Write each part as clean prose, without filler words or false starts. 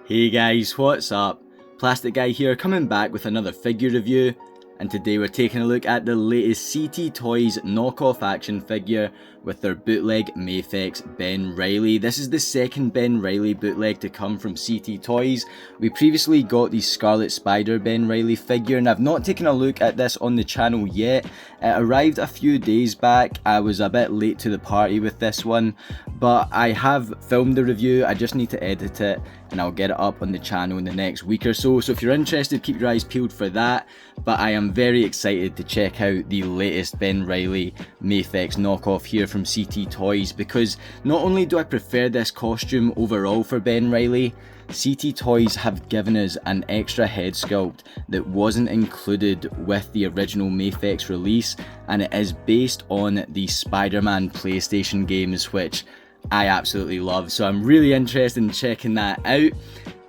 Hey guys, what's up? Plastic Guy here, coming back with another figure review, and today we're taking a look at the latest CT Toys knockoff action figure with their bootleg Mafex Ben Reilly. This is the second Ben Reilly bootleg to come from CT Toys. We previously got the Scarlet Spider Ben Reilly figure, and I've not taken a look at this on the channel yet. It arrived a few days back. I was a bit late to the party with this one, but I have filmed the review. I just need to edit it and I'll get it up on the channel in the next week or so. So if you're interested, keep your eyes peeled for that. But I am very excited to check out the latest Ben Reilly Mafex knockoff here from CT Toys, because not only do I prefer this costume overall for Ben Reilly, CT Toys have given us an extra head sculpt that wasn't included with the original Mafex release, and it is based on the Spider-Man PlayStation games, which I absolutely love. So I'm really interested in checking that out.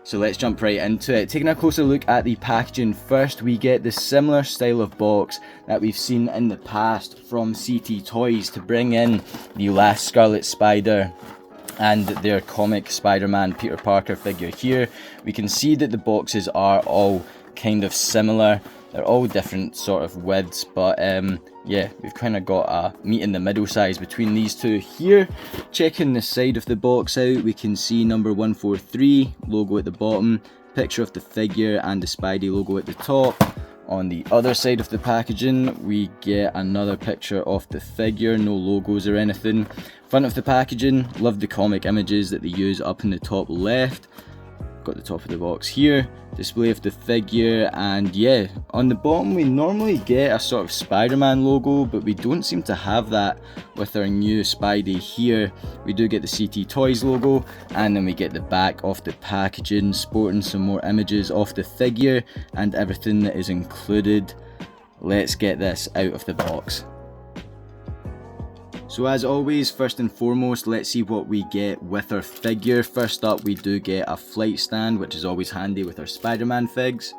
So let's jump right into it. Taking a closer look at the packaging first, we get the similar style of box that we've seen in the past from CT Toys to bring in the last Scarlet Spider and their comic Spider-Man Peter Parker figure here. We can see that the boxes are all kind of similar. They're all different sort of widths, but yeah, we've kind of got a meet in the middle size between these two here. Checking the side of the box out, we can see number 143 logo at the bottom, picture of the figure and the Spidey logo at the top. On the other side of the packaging, we get another picture of the figure, no logos or anything. Front of the packaging, love the comic images that they use up in the top left. Got the top of the box here, display of the figure, and yeah, on the bottom we normally get a sort of Spider-Man logo, but we don't seem to have that with our new Spidey here. We do get the CT Toys logo, and then we get the back of the packaging sporting some more images of the figure and everything that is included. Let's get this out of the box. So as always, first and foremost, let's see what we get with our figure. First up, we do get a flight stand, which is always handy with our Spider-Man figs.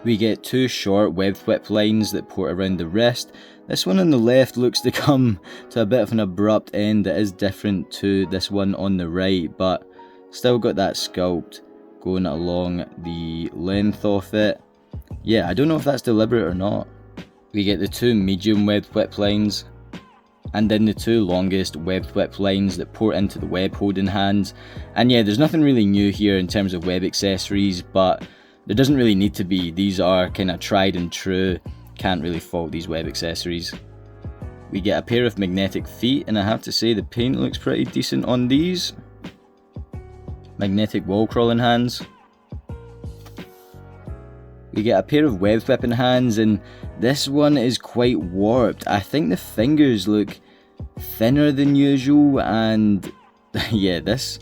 We get two short webbed whip lines that port around the wrist. This one on the left looks to come to a bit of an abrupt end. It is different to this one on the right, but still got that sculpt going along the length of it. Yeah, I don't know if that's deliberate or not. We get the two medium webbed whip lines, and then the two longest webbed whip lines that port into the web holding hands. And yeah, there's nothing really new here in terms of web accessories, but there doesn't really need to be. These are kind of tried and true. Can't really fault these web accessories. We get a pair of magnetic feet, and I have to say the paint looks pretty decent on these. Magnetic wall crawling hands. We get a pair of webbed whipping hands, and this one is quite warped. I think the fingers look thinner than usual, and yeah, this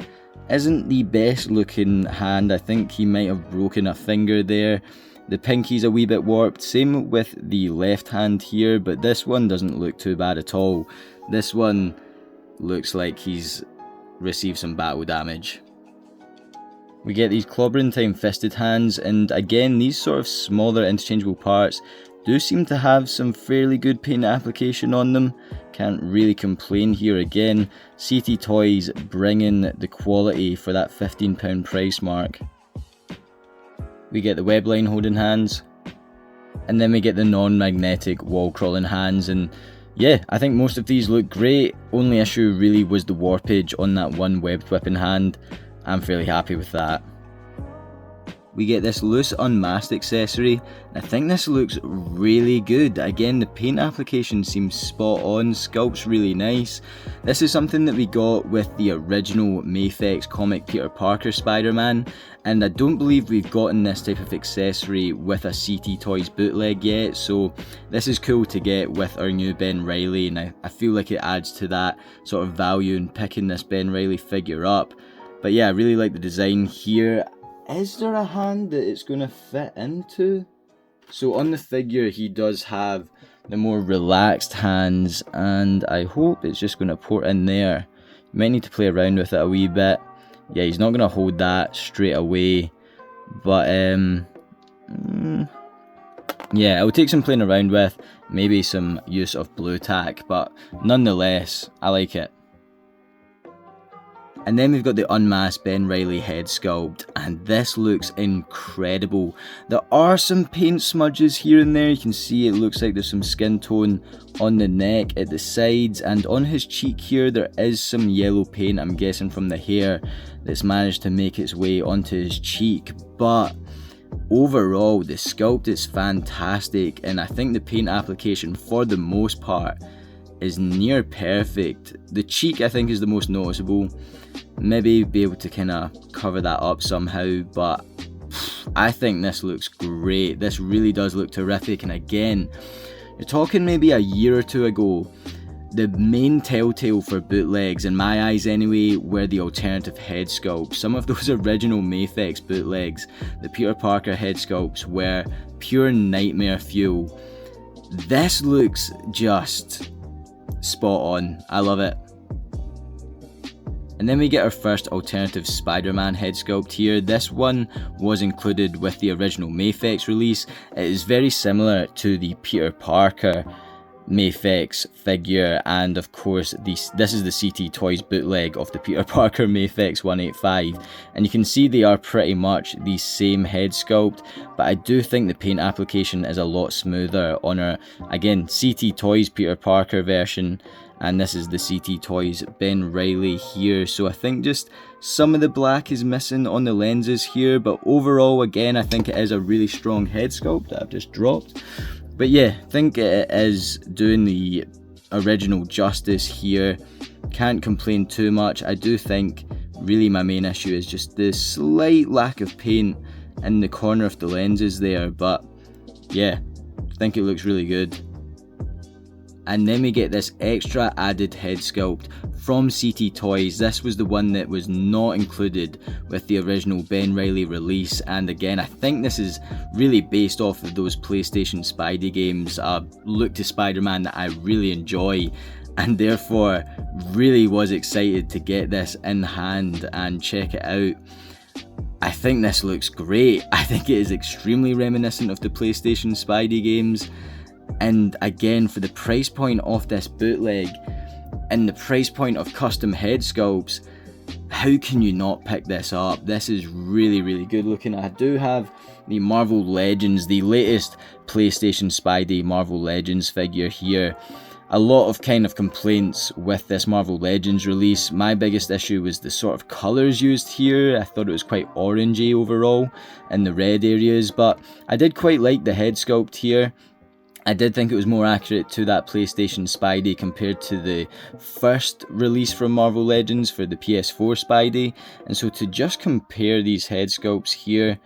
isn't the best looking hand. I think he might have broken a finger there. The pinky's a wee bit warped, same with the left hand here, but this one doesn't look too bad at all. This one looks like he's received some battle damage. We get these clobbering time fisted hands, and again, these sort of smaller interchangeable parts do seem to have some fairly good paint application on them. Can't really complain here again. CT Toys bringing the quality for that £15 price mark. We get the web line holding hands, and then we get the non-magnetic wall crawling hands, and yeah, I think most of these look great. Only issue really was the warpage on that one webbed whipping hand. I'm fairly happy with that. We get this loose Unmasked Accessory. I think this looks really good. Again, the paint application seems spot on, sculpt's really nice. This is something that we got with the original Mafex comic Peter Parker Spider-Man, and I don't believe we've gotten this type of accessory with a CT Toys bootleg yet, so this is cool to get with our new Ben Reilly, and I feel like it adds to that sort of value in picking this Ben Reilly figure up. But yeah, I really like the design here. Is there a hand that it's going to fit into? So on the figure, he does have the more relaxed hands, and I hope it's just going to port in there. You might need to play around with it a wee bit. Yeah, he's not going to hold that straight away, but yeah, it'll take some playing around with, maybe some use of blue tack, but nonetheless, I like it. And then we've got the Unmasked Reilly head sculpt, and this looks incredible. There are some paint smudges here and there. You can see it looks like there's some skin tone on the neck, at the sides, and on his cheek here there is some yellow paint, I'm guessing from the hair, that's managed to make its way onto his cheek. But overall, the sculpt is fantastic, and I think the paint application for the most part is near perfect. The cheek I think is the most noticeable. Maybe be able to kind of cover that up somehow, but I think this looks great. This really does look terrific. And again, you're talking maybe a year or two ago, the main telltale for bootlegs, in my eyes anyway, were the alternative head sculpts. Some of those original Mafex bootlegs, the Peter Parker head sculpts, were pure nightmare fuel. This looks just spot on. I love it. And then we get our first alternative Spider-Man head sculpt here. This one was included with the original Mafex release. It is very similar to the Peter Parker Mafex figure, and of course this is the CT Toys bootleg of the Peter Parker Mafex 185, and you can see they are pretty much the same head sculpt, but I do think the paint application is a lot smoother on our, again, CT Toys Peter Parker version, and this is the CT Toys Reilly here. So I think just some of the black is missing on the lenses here, but overall, again, I think it is a really strong head sculpt that I've just dropped. But yeah, I think it is doing the original justice here. Can't complain too much. I do think really my main issue is just the slight lack of paint in the corner of the lenses there, but yeah, I think it looks really good. And then we get this extra added head sculpt from CT Toys. This was the one that was not included with the original Reilly release, and again, I think this is really based off of those PlayStation Spidey games, Look to Spider-Man, that I really enjoy, and therefore really was excited to get this in hand and check it out. I think this looks great. I think it is extremely reminiscent of the PlayStation Spidey games. And again, for the price point of this bootleg and the price point of custom head sculpts, how can you not pick this up? This is really, really good looking. I do have the Marvel Legends, the latest PlayStation Spidey Marvel Legends figure here. A lot of kind of complaints with this Marvel Legends release. My biggest issue was the sort of colours used here. I thought it was quite orangey overall in the red areas, but I did quite like the head sculpt here. I did think it was more accurate to that PlayStation Spidey compared to the first release from Marvel Legends for the PS4 Spidey, and so to just compare these head sculpts here,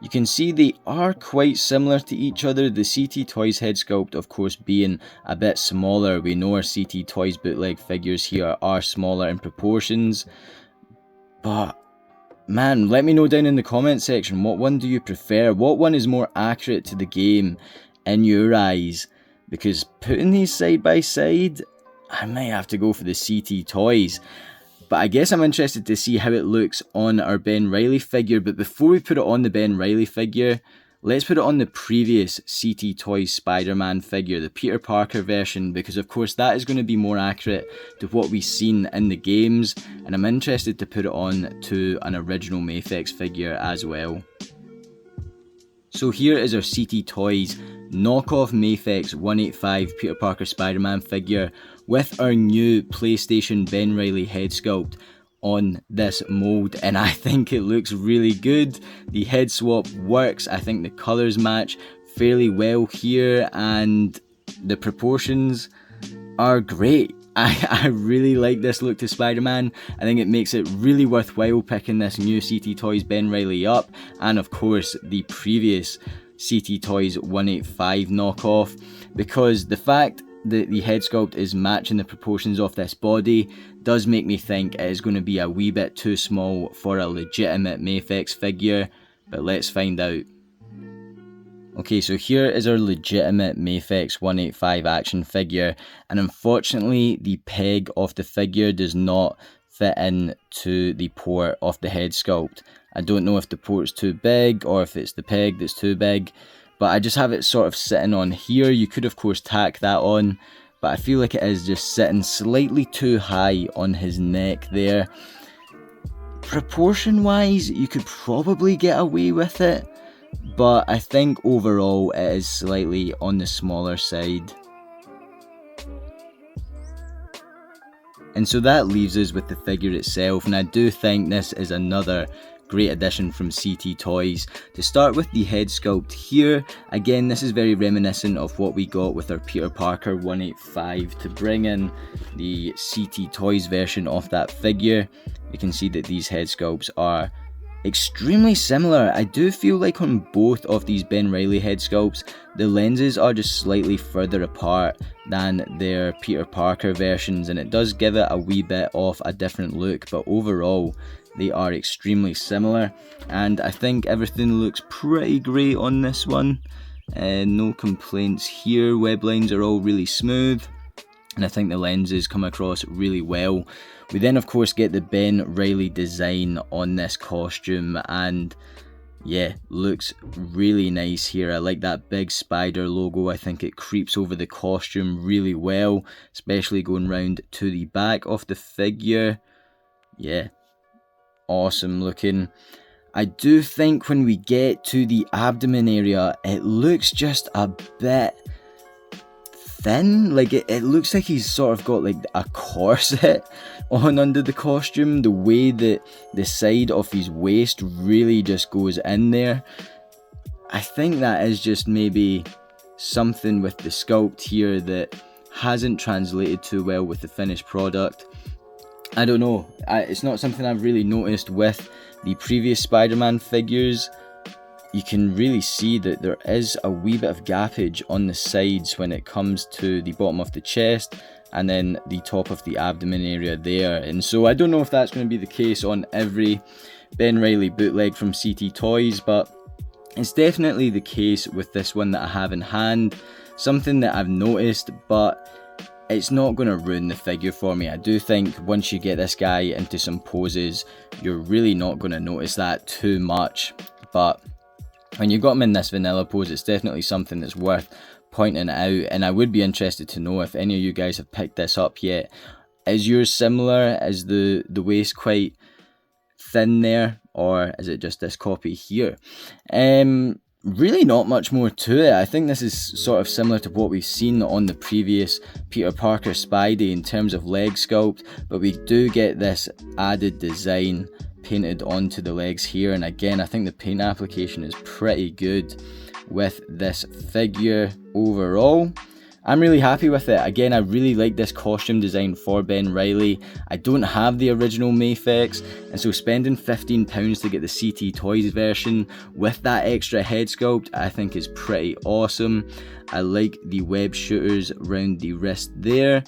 you can see they are quite similar to each other. The CT Toys head sculpt, of course, being a bit smaller. We know our CT Toys bootleg figures here are smaller in proportions, but man, let me know down in the comment section, what one do you prefer? What one is more accurate to the game in your eyes? Because putting these side by side, I might have to go for the CT Toys. But I guess I'm interested to see how it looks on our Reilly figure. But before we put it on the Reilly figure, let's put it on the previous CT Toys Spider-Man figure, the Peter Parker version, because of course that is going to be more accurate to what we've seen in the games, and I'm interested to put it on to an original Mafex figure as well. So here is our CT Toys knockoff Mafex 185 Peter Parker Spider-Man figure with our new PlayStation Reilly head sculpt on this mold, and I think it looks really good. The head swap works. I think the colours match fairly well here, and the proportions are great. I really like this look to Spider-Man. I think it makes it really worthwhile picking this new CT Toys Reilly up, and of course the previous CT Toys 185 knockoff, because the fact that the head sculpt is matching the proportions of this body does make me think it is going to be a wee bit too small for a legitimate Mafex figure, but let's find out. Okay, so here is our legitimate Mafex 185 action figure, and unfortunately the peg of the figure does not fit in to the port of the head sculpt. I don't know if the port's too big or if it's the peg that's too big, but I just have it sort of sitting on here. You could of course tack that on, but I feel like it is just sitting slightly too high on his neck there. proportion wise, you could probably get away with it, but I think overall it is slightly on the smaller side. And so that leaves us with the figure itself, and I do think this is another great addition from CT Toys. To start with the head sculpt here, again this is very reminiscent of what we got with our Peter Parker 185. To bring in the CT Toys version of that figure, you can see that these head sculpts are extremely similar. I do feel like on both of these Ben Reilly head sculpts, the lenses are just slightly further apart than their Peter Parker versions, and it does give it a wee bit of a different look, but overall they are extremely similar, and I think everything looks pretty great on this one. No complaints here. Web lines are all really smooth, and I think the lenses come across really well. We then of course get the Ben Reilly design on this costume, and yeah, looks really nice here. I like that big spider logo. I think it creeps over the costume really well, especially going round to the back of the figure. Yeah, awesome looking. I do think when we get to the abdomen area, it looks just a bit thin. Like it looks like he's sort of got like a corset on under the costume. The way that the side of his waist really just goes in there, I think that is just maybe something with the sculpt here that hasn't translated too well with the finished product. I don't know, it's not something I've really noticed with the previous Spider-Man figures. You can really see that there is a wee bit of gappage on the sides when it comes to the bottom of the chest and then the top of the abdomen area there. And so I don't know if that's going to be the case on every Ben Reilly bootleg from CT Toys, but it's definitely the case with this one that I have in hand. Something that I've noticed, but it's not going to ruin the figure for me. I do think once you get this guy into some poses, you're really not going to notice that too much. But when you've got him in this vanilla pose, it's definitely something that's worth pointing out, and I would be interested to know if any of you guys have picked this up yet. Is yours similar? Is the waist quite thin there, or is it just this copy here? Really not much more to it. I think this is sort of similar to what we've seen on the previous Peter Parker Spidey in terms of leg sculpt, but we do get this added design painted onto the legs here, and again I think the paint application is pretty good with this figure overall. I'm really happy with it. Again, I really like this costume design for Ben Reilly. I don't have the original Mafex, and so spending £15 to get the CT Toys version with that extra head sculpt I think is pretty awesome. I like the web shooters around the wrist there,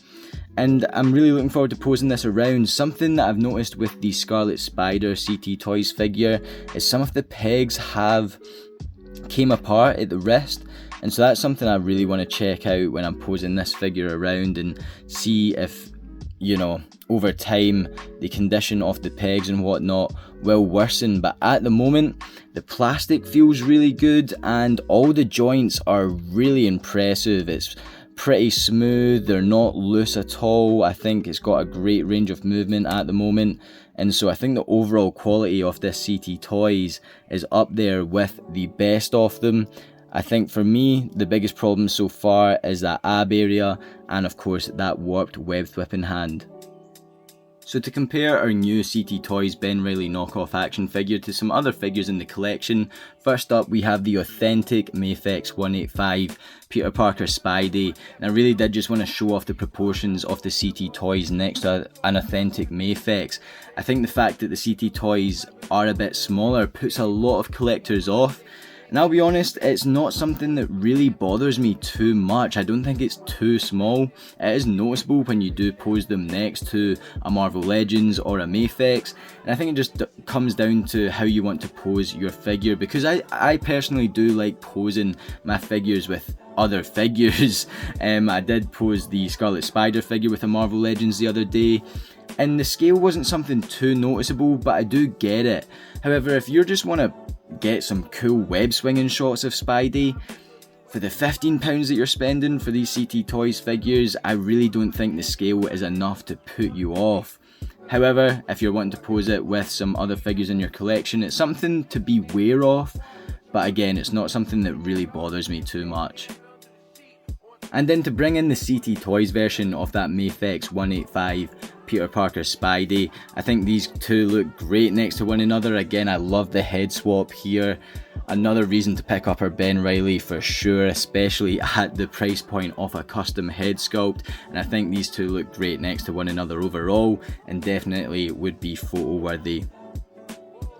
and I'm really looking forward to posing this around. Something that I've noticed with the Scarlet Spider CT Toys figure is some of the pegs have came apart at the wrist, and so that's something I really want to check out when I'm posing this figure around and see if, you know, over time the condition of the pegs and whatnot will worsen. But at the moment the plastic feels really good and all the joints are really impressive. It's pretty smooth, they're not loose at all. I think it's got a great range of movement at the moment, and so I think the overall quality of this CT Toys is up there with the best of them. I think for me the biggest problem so far is that ab area and of course that warped webbed whipping hand. So to compare our new CT Toys Ben Reilly knockoff action figure to some other figures in the collection, first up we have the authentic Mafex 185 Peter Parker Spidey, and I really did just want to show off the proportions of the CT Toys next to an authentic Mafex. I think the fact that the CT Toys are a bit smaller puts a lot of collectors off. And I'll be honest, it's not something that really bothers me too much. I don't think it's too small. It is noticeable when you do pose them next to a Marvel Legends or a Mafex, and I think it just comes down to how you want to pose your figure, because I personally do like posing my figures with other figures. I did pose the Scarlet Spider figure with a Marvel Legends the other day, and the scale wasn't something too noticeable, but I do get it. However, if you just want to get some cool web swinging shots of Spidey, for the £15 that you're spending for these CT Toys figures, I really don't think the scale is enough to put you off. However, if you're wanting to pose it with some other figures in your collection, it's something to beware of, but again, it's not something that really bothers me too much. And then to bring in the CT Toys version of that Mafex 185 Peter Parker Spidey, I think these two look great next to one another. Again, I love the head swap here. Another reason to pick up our Ben Reilly for sure, especially at the price point of a custom head sculpt. And I think these two look great next to one another overall, and definitely would be photo worthy.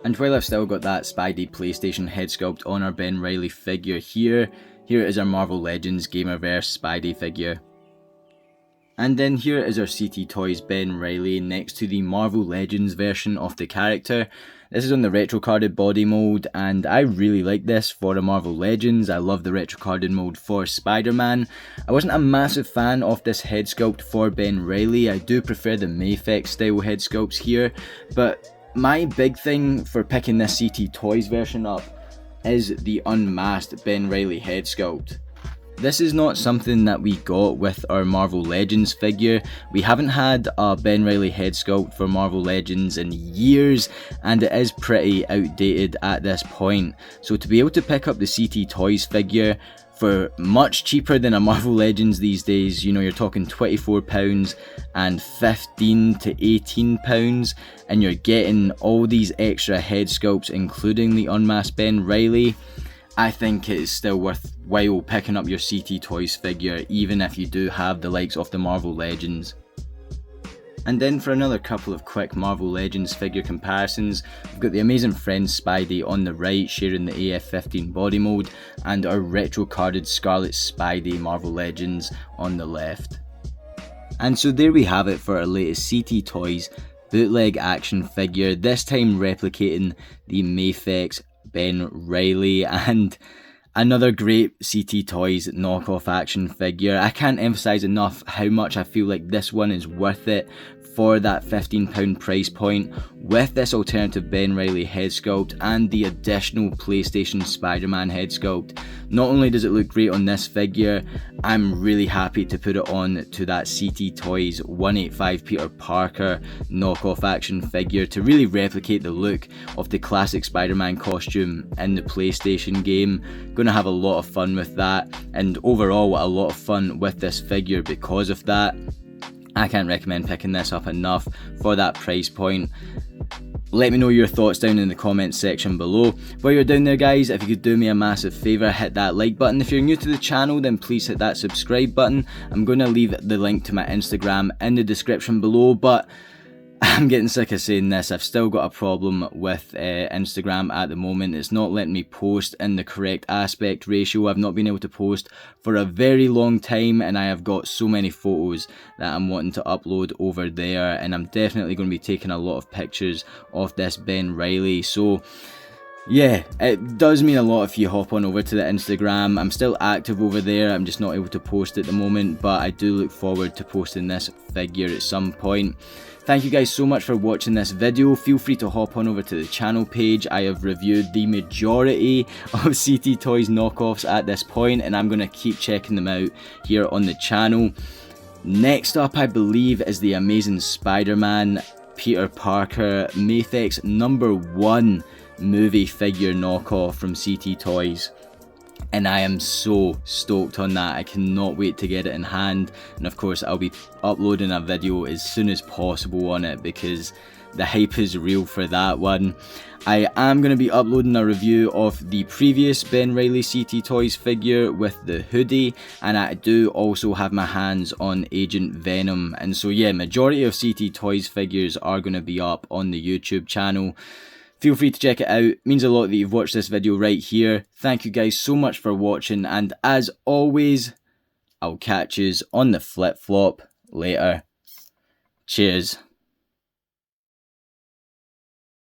And while I've still got that Spidey PlayStation head sculpt on our Ben Reilly figure here is our Marvel Legends Gamerverse Spidey figure. And then here is our CT Toys Ben Reilly next to the Marvel Legends version of the character. This is on the retro carded body mold, and I really like this for a Marvel Legends. I love the retro carded mold for Spider-Man. I wasn't a massive fan of this head sculpt for Ben Reilly. I do prefer the Mafex style head sculpts here, but my big thing for picking this CT Toys version up is the unmasked Ben Reilly head sculpt. This is not something that we got with our Marvel Legends figure. We haven't had a Ben Reilly head sculpt for Marvel Legends in years, and it is pretty outdated at this point. So to be able to pick up the CT Toys figure for much cheaper than a Marvel Legends these days, you know, you're talking £24 and £15 to £18, and you're getting all these extra head sculpts including the unmasked Ben Reilly, I think it is still worthwhile picking up your CT Toys figure, even if you do have the likes of the Marvel Legends. And then for another couple of quick Marvel Legends figure comparisons, we've got the Amazing Friends Spidey on the right, sharing the AF-15 body mode, and our retro carded Scarlet Spidey Marvel Legends on the left. And so there we have it for our latest CT Toys bootleg action figure, this time replicating the Mafex Ben Reilly, and another great CT Toys knockoff action figure. I can't emphasize enough how much I feel like this one is worth it for that £15 price point, with this alternative Ben Reilly head sculpt and the additional PlayStation Spider-Man head sculpt. Not only does it look great on this figure, I'm really happy to put it on to that CT Toys 185 Peter Parker knockoff action figure to really replicate the look of the classic Spider-Man costume in the PlayStation game. Gonna have a lot of fun with that, and overall a lot of fun with this figure because of that. I can't recommend picking this up enough for that price point. Let me know your thoughts down in the comments section below. While you're down there guys, if you could do me a massive favour, hit that like button. If you're new to the channel, then please hit that subscribe button. I'm going to leave the link to my Instagram in the description below, but I'm getting sick of saying this. I've still got a problem with Instagram at the moment. It's not letting me post in the correct aspect ratio. I've not been able to post for a very long time, and I have got so many photos that I'm wanting to upload over there, and I'm definitely going to be taking a lot of pictures of this Ben Reilly. So yeah, it does mean a lot if you hop on over to the Instagram. I'm still active over there, I'm just not able to post at the moment, but I do look forward to posting this figure at some point. Thank you guys so much for watching this video. Feel free to hop on over to the channel page. I have reviewed the majority of CT Toys knockoffs at this point, and I'm going to keep checking them out here on the channel. Next up, I believe, is the Amazing Spider-Man Peter Parker Mafex No.1 movie figure knockoff from CT Toys, and I am so stoked on that. I cannot wait to get it in hand, and of course I'll be uploading a video as soon as possible on it because the hype is real for that one. I am going to be uploading a review of the previous Ben Reilly CT Toys figure with the hoodie, and I do also have my hands on Agent Venom. And so yeah, majority of CT Toys figures are going to be up on the YouTube channel. Feel free to check it out. It means a lot that you've watched this video right here. Thank you guys so much for watching, and as always, I'll catch yous on the flip-flop later. Cheers.